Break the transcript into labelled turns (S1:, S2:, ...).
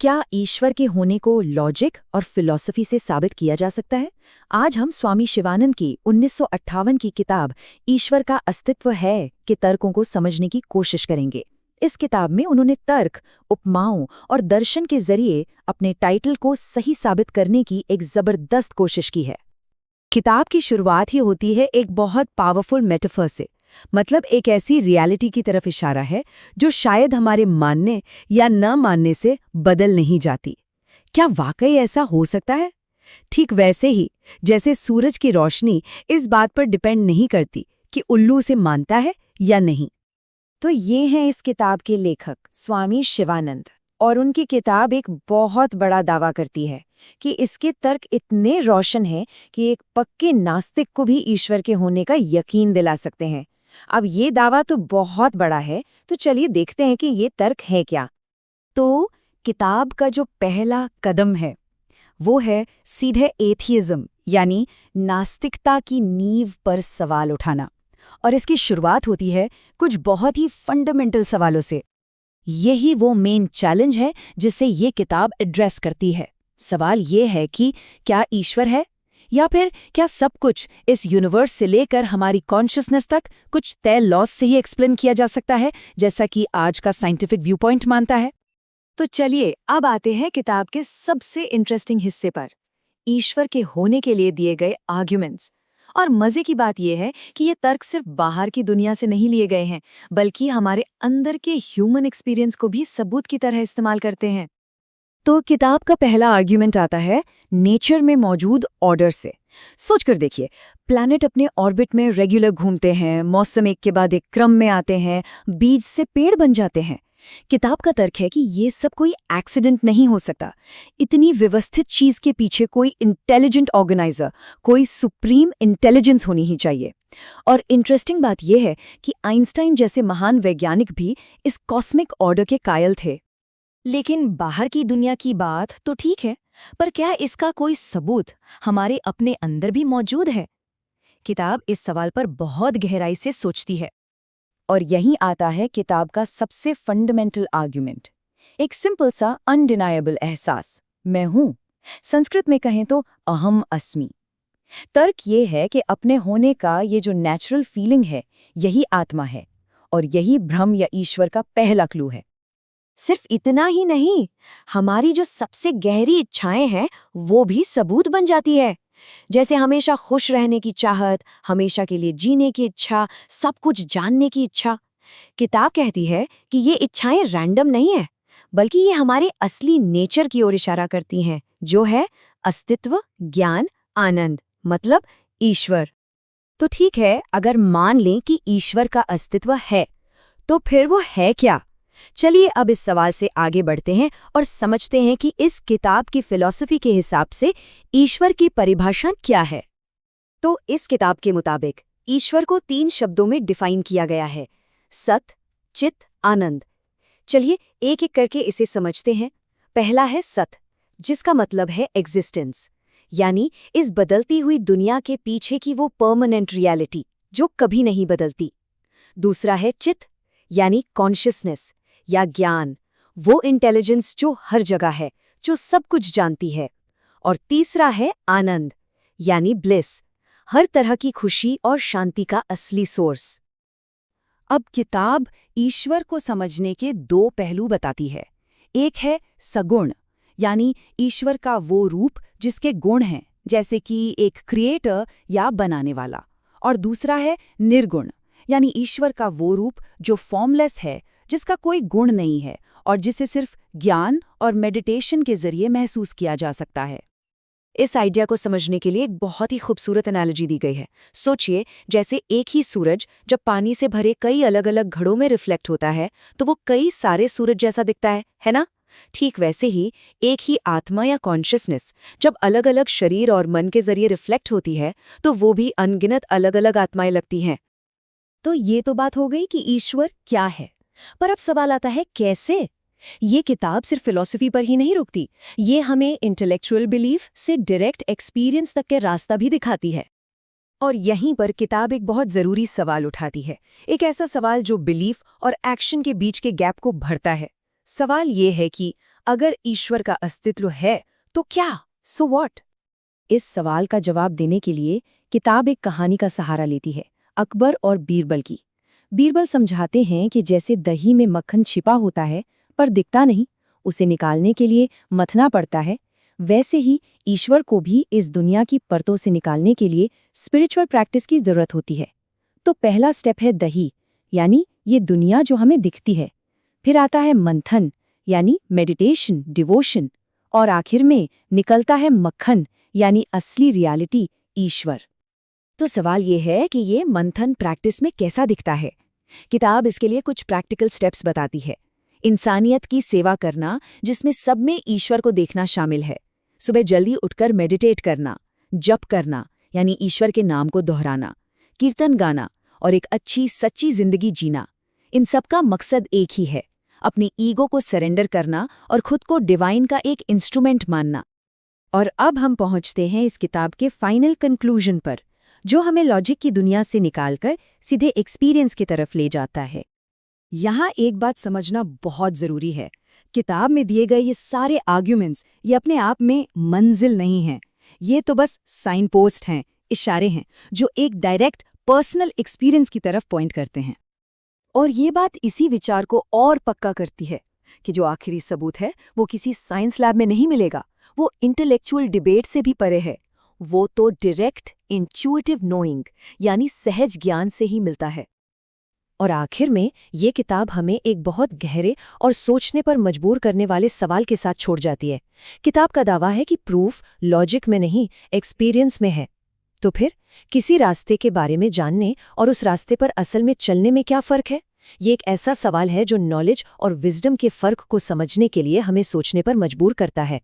S1: क्या ईश्वर के होने को लॉजिक और फिलॉसफी से साबित किया जा सकता है? आज हम स्वामी शिवानंद की 1958 की किताब ईश्वर का अस्तित्व है के तर्कों को समझने की कोशिश करेंगे। इस किताब में उन्होंने तर्क, उपमाओं और दर्शन के जरिए अपने टाइटल को सही साबित करने की एक जबरदस्त कोशिश की है।
S2: किताब की शुरुआत ही होती है एक बहुत पावरफुल मेटाफर से, मतलब एक ऐसी रियलिटी की तरफ इशारा है जो शायद हमारे मानने या न मानने से बदल नहीं जाती। क्या वाकई ऐसा हो सकता है? ठीक वैसे ही जैसे सूरज की रोशनी इस बात पर डिपेंड नहीं करती कि उल्लू उसे मानता है या नहीं। तो ये हैं इस किताब के लेखक स्वामी शिवानंद, और उनकी किताब एक बहुत बड़ा दावा करती है कि इसके तर्क इतने रोशन हैं कि एक पक्के नास्तिक को भी ईश्वर के होने का यकीन दिला सकते हैं। अब ये दावा तो बहुत बड़ा है, तो चलिए देखते हैं कि ये तर्क है क्या। तो किताब का जो पहला कदम है वो है सीधे एथियज्म यानी नास्तिकता की नींव पर सवाल उठाना, और इसकी शुरुआत होती है कुछ बहुत ही फंडामेंटल सवालों से। यही वो मेन चैलेंज है जिसे ये किताब एड्रेस करती है। सवाल ये है कि क्या ईश्वर है, या फिर क्या सब कुछ इस यूनिवर्स से लेकर हमारी कॉन्शियसनेस तक कुछ तय लॉस से ही एक्सप्लेन किया जा सकता है, जैसा कि आज का साइंटिफिक व्यू पॉइंट मानता है। तो चलिए अब आते हैं किताब के सबसे इंटरेस्टिंग हिस्से पर, ईश्वर के होने के लिए दिए गए आर्ग्यूमेंट्स। और मजे की बात यह है कि ये तर्क सिर्फ बाहर की दुनिया से नहीं लिए गए हैं, बल्कि हमारे अंदर के ह्यूमन एक्सपीरियंस को भी सबूत की तरह इस्तेमाल करते हैं। तो किताब का पहला आर्ग्यूमेंट आता है नेचर में मौजूद ऑर्डर से। सोचकर देखिए, प्लैनेट अपने ऑर्बिट में रेगुलर घूमते हैं, मौसम एक के बाद एक क्रम में आते हैं, बीज से पेड़ बन जाते हैं। किताब का तर्क है कि ये सब कोई एक्सीडेंट नहीं हो सकता। इतनी व्यवस्थित चीज के पीछे कोई इंटेलिजेंट ऑर्गेनाइजर, कोई सुप्रीम इंटेलिजेंस होनी ही चाहिए। और इंटरेस्टिंग बात यह है कि आइंस्टाइन जैसे महान वैज्ञानिक भी इस कॉस्मिक ऑर्डर के कायल थे। लेकिन बाहर की दुनिया की बात तो ठीक है, पर क्या इसका कोई सबूत हमारे अपने अंदर भी मौजूद है? किताब इस सवाल पर बहुत गहराई से सोचती है। और यहीं आता है किताब का सबसे फंडामेंटल आर्ग्यूमेंट, एक सिंपल सा अनडिनायबल एहसास, मैं हूं। संस्कृत में कहें तो अहम अस्मि। तर्क ये है कि अपने होने का ये जो नेचुरल फीलिंग है, यही आत्मा है, और यही ब्रह्म या ईश्वर का पहला क्लू है। सिर्फ इतना ही नहीं, हमारी जो सबसे गहरी इच्छाएं हैं वो भी सबूत बन जाती है, जैसे हमेशा खुश रहने की चाहत, हमेशा के लिए जीने की इच्छा, सब कुछ जानने की इच्छा। किताब कहती है कि ये इच्छाएं रैंडम नहीं है, बल्कि ये हमारे असली नेचर की ओर इशारा करती हैं, जो है अस्तित्व, ज्ञान, आनंद, मतलब ईश्वर। तो ठीक है, अगर मान लें कि ईश्वर का अस्तित्व है, तो फिर वो है क्या? चलिए अब इस सवाल से आगे बढ़ते हैं और समझते हैं कि इस किताब की फिलॉसफी के हिसाब से ईश्वर की परिभाषा क्या है। तो इस किताब के मुताबिक ईश्वर को 3 शब्दों में डिफाइन किया गया है: सत, चित, आनंद। चलिए एक एक करके इसे समझते हैं। पहला है सत, जिसका मतलब है एग्जिस्टेंस, यानी इस बदलती हुई दुनिया के पीछे की वो परमानेंट रियलिटी जो कभी नहीं बदलती। दूसरा है चित, यानी कॉन्शियसनेस या ज्ञान, वो इंटेलिजेंस जो हर जगह है, जो सब कुछ जानती है। और तीसरा है आनंद, यानी ब्लिस, हर तरह की खुशी और शांति का असली सोर्स। अब किताब ईश्वर को समझने के 2 पहलू बताती है। एक है सगुण, यानी ईश्वर का वो रूप जिसके गुण हैं, जैसे कि एक क्रिएटर या बनाने वाला। और दूसरा है निर्गुण, यानी ईश्वर का वो रूप जो फॉर्मलेस है, जिसका कोई गुण नहीं है और जिसे सिर्फ ज्ञान और मेडिटेशन के जरिए महसूस किया जा सकता है। इस आइडिया को समझने के लिए एक बहुत ही खूबसूरत एनालॉजी दी गई है। सोचिए, जैसे एक ही सूरज जब पानी से भरे कई अलग अलग घड़ों में रिफ्लेक्ट होता है, तो वो कई सारे सूरज जैसा दिखता है ना? ठीक वैसे ही एक ही आत्मा या कॉन्शियसनेस जब अलग अलग शरीर और मन के जरिए रिफ्लेक्ट होती है, तो वो भी अनगिनत अलग अलग आत्माएं लगती हैं। तो ये तो बात हो गई कि ईश्वर क्या है, पर अब सवाल आता है कैसे? ये किताब सिर्फ फिलॉसफी पर ही नहीं रुकती, ये हमें इंटेलेक्चुअल बिलीफ से डायरेक्ट एक्सपीरियंस तक के रास्ता भी दिखाती है। और यहीं पर किताब एक बहुत जरूरी सवाल उठाती है, एक ऐसा सवाल जो बिलीफ और एक्शन के बीच के गैप को भरता है। सवाल ये है कि अगर ईश्वर का अस्तित्व है तो क्या, सो व्हाट?
S1: इस सवाल का जवाब देने के लिए किताब एक कहानी का सहारा लेती है, अकबर और बीरबल की। बीरबल समझाते हैं कि जैसे दही में मक्खन छिपा होता है पर दिखता नहीं, उसे निकालने के लिए मथना पड़ता है, वैसे ही ईश्वर को भी इस दुनिया की परतों से निकालने के लिए स्पिरिचुअल प्रैक्टिस की जरूरत होती है। तो पहला स्टेप है दही, यानी ये दुनिया जो हमें दिखती है। फिर आता है मंथन, यानी मेडिटेशन, डिवोशन, और आखिर में निकलता है मक्खन, यानी असली रियलिटी, ईश्वर।
S2: तो सवाल ये है कि ये मंथन प्रैक्टिस में कैसा दिखता है। किताब इसके लिए कुछ प्रैक्टिकल स्टेप्स बताती है। इंसानियत की सेवा करना, जिसमें सब में ईश्वर को देखना शामिल है। सुबह जल्दी उठकर मेडिटेट करना, जप करना यानी ईश्वर के नाम को दोहराना, कीर्तन गाना और एक अच्छी सच्ची जिंदगी जीना। इन सब का मकसद एक ही है, अपनी ईगो को सरेंडर करना और खुद को डिवाइन का एक इंस्ट्रूमेंट मानना।
S1: और अब हम पहुंचते हैं इस किताब के फाइनल कंक्लूजन पर, जो हमें लॉजिक की दुनिया से निकालकर सीधे एक्सपीरियंस की तरफ ले जाता है।
S2: यहाँ एक बात समझना बहुत जरूरी है। किताब में दिए गए ये सारे आर्ग्यूमेंट्स ये अपने आप में मंजिल नहीं हैं। ये तो बस साइन पोस्ट हैं, इशारे हैं, जो एक डायरेक्ट पर्सनल एक्सपीरियंस की तरफ पॉइंट करते हैं। और ये बात इसी विचार को और पक्का करती है कि जो आखिरी सबूत है वो किसी साइंस लैब में नहीं मिलेगा, वो इंटेलेक्चुअल डिबेट से भी परे है। वो तो डायरेक्ट इंट्यूटिव नोइंग यानी सहज ज्ञान से ही मिलता है।
S1: और आखिर में ये किताब हमें एक बहुत गहरे और सोचने पर मजबूर करने वाले सवाल के साथ छोड़ जाती है। किताब का दावा है कि प्रूफ लॉजिक में नहीं, एक्सपीरियंस में है। तो फिर किसी रास्ते के बारे में जानने और उस रास्ते पर असल में चलने में क्या फ़र्क है? ये एक ऐसा सवाल है जो नॉलेज और विजडम के फ़र्क को समझने के लिए हमें सोचने पर मजबूर करता है।